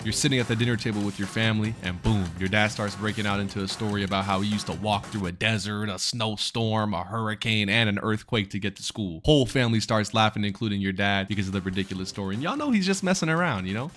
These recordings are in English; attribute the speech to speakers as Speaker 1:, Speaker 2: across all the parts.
Speaker 1: You're sitting at the dinner table with your family, and boom, your dad starts breaking out into a story about how he used to walk through a desert, a snowstorm, a hurricane, and an earthquake to get to school. Whole family starts laughing, including your dad, because of the ridiculous story. And y'all know he's just messing around, you know?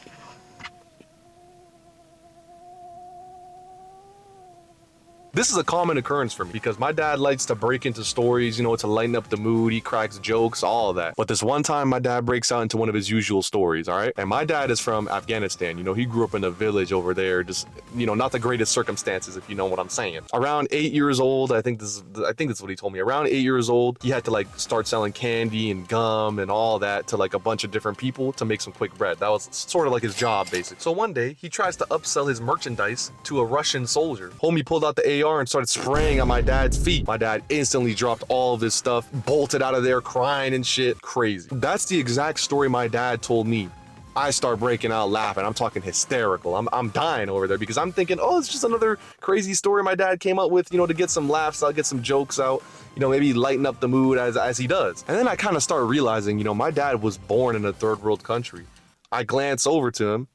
Speaker 2: This is a common occurrence for me because my dad likes to break into stories, you know, to lighten up the mood. He cracks jokes, all of that. But this one time, my dad breaks out into one of his usual stories, all right? And my dad is from Afghanistan. You know, he grew up in a village over there, just, you know, not the greatest circumstances, if you know what I'm saying. Around 8 years old, I think that's what he told me. Around 8 years old, he had to like start selling candy and gum and all that to like a bunch of different people to make some quick bread. That was sort of like his job, basically. So one day, he tries to upsell his merchandise to a Russian soldier. Homie pulled out the AR and started spraying at my dad's feet. My dad instantly dropped all of his stuff, bolted out of there crying and shit. Crazy. That's the exact story my dad told me. I start breaking out laughing. I'm talking hysterical. I'm dying over there because I'm thinking, oh, it's just another crazy story my dad came up with, you know, to get some laughs out, get some jokes out, you know, maybe lighten up the mood as he does. And then I kind of start realizing, you know, my dad was born in a third world country. I glance over to him.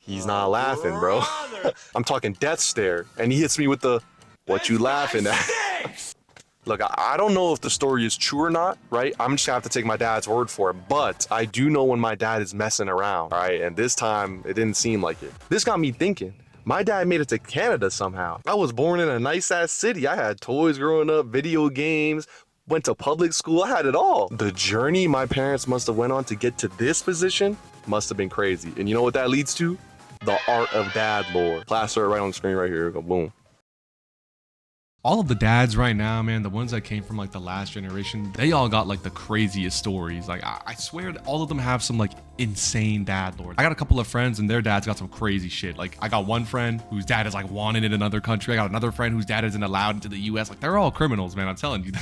Speaker 2: He's not laughing, bro. I'm talking death stare. And he hits me with the, what you laughing at? Look, I don't know if the story is true or not, right? I'm just gonna have to take my dad's word for it. But I do know when my dad is messing around, all right? And this time, it didn't seem like it. This got me thinking. My dad made it to Canada somehow. I was born in a nice-ass city. I had toys growing up, video games, went to public school. I had it all. The journey my parents must have went on to get to this must have been crazy. And you know what that leads to? The art of dad lore. Plaster it right on the screen right here. Go boom.
Speaker 1: All of the dads right now, man, the ones that came from like the last generation, they all got like the craziest stories. Like I swear all of them have some like insane dad lore. I got a couple of friends and their dads got some crazy shit. Like I got one friend whose dad is like wanted in another country. I got another friend whose dad isn't allowed into the US. Like they're all criminals, man. I'm telling you.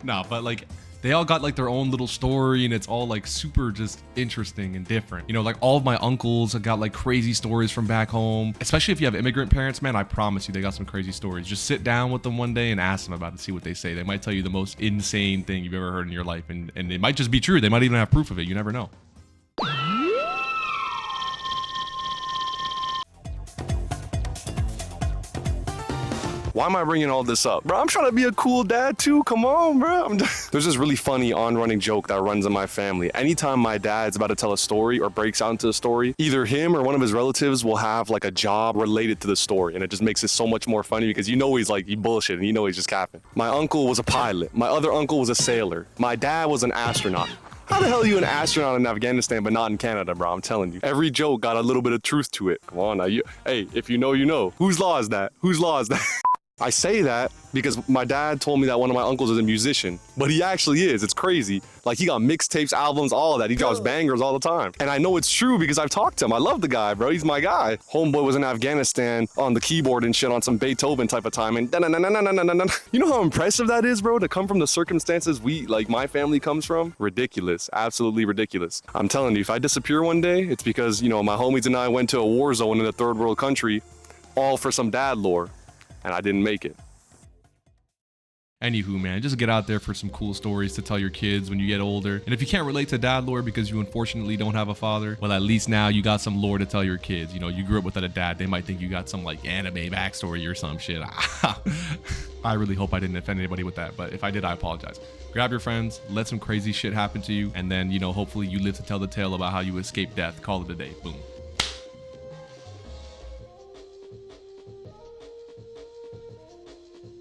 Speaker 1: No, but like they all got like their own little story and it's all like super just interesting and different. You know, like all of my uncles have got like crazy stories from back home, especially if you have immigrant parents, man, I promise you they got some crazy stories. Just sit down with them one day and ask them about it, see what they say. They might tell you the most insane thing you've ever heard in your life and it might just be true. They might even have proof of it. You never know.
Speaker 2: Why am I bringing all this up? Bro, I'm trying to be a cool dad too. Come on, bro. There's this really funny on-running joke that runs in my family. Anytime my dad's about to tell a story or breaks out into a story, either him or one of his relatives will have like a job related to the story. And it just makes it so much more funny because you know he's like, he bullshit and you know he's just capping. My uncle was a pilot. My other uncle was a sailor. My dad was an astronaut. How the hell are you an astronaut in Afghanistan but not in Canada, bro? I'm telling you. Every joke got a little bit of truth to it. Come on now. Hey, if you know, you know. Whose law is that? Whose law is that? I say that because my dad told me that one of my uncles is a musician, but he actually is. It's crazy. Like he got mixtapes, albums, all of that. He drops bangers all the time. And I know it's true because I've talked to him. I love the guy, bro. He's my guy. Homeboy was in Afghanistan on the keyboard and shit on some Beethoven type of time. And you know how impressive that is, bro? To come from the circumstances my family comes from? Ridiculous. Absolutely ridiculous. I'm telling you, if I disappear one day, it's because, you know, my homies and I went to a war zone in a third world country, all for some dad lore. And I didn't make it.
Speaker 1: Anywho, man, just get out there for some cool stories to tell your kids when you get older. And if you can't relate to dad lore because you unfortunately don't have a father, well, at least now you got some lore to tell your kids. You know, you grew up without a dad. They might think you got some like anime backstory or some shit. I really hope I didn't offend anybody with that, but if I did, I apologize. Grab your friends, let some crazy shit happen to you, and then, you know, hopefully you live to tell the tale about how you escaped death. Call it a day. Boom.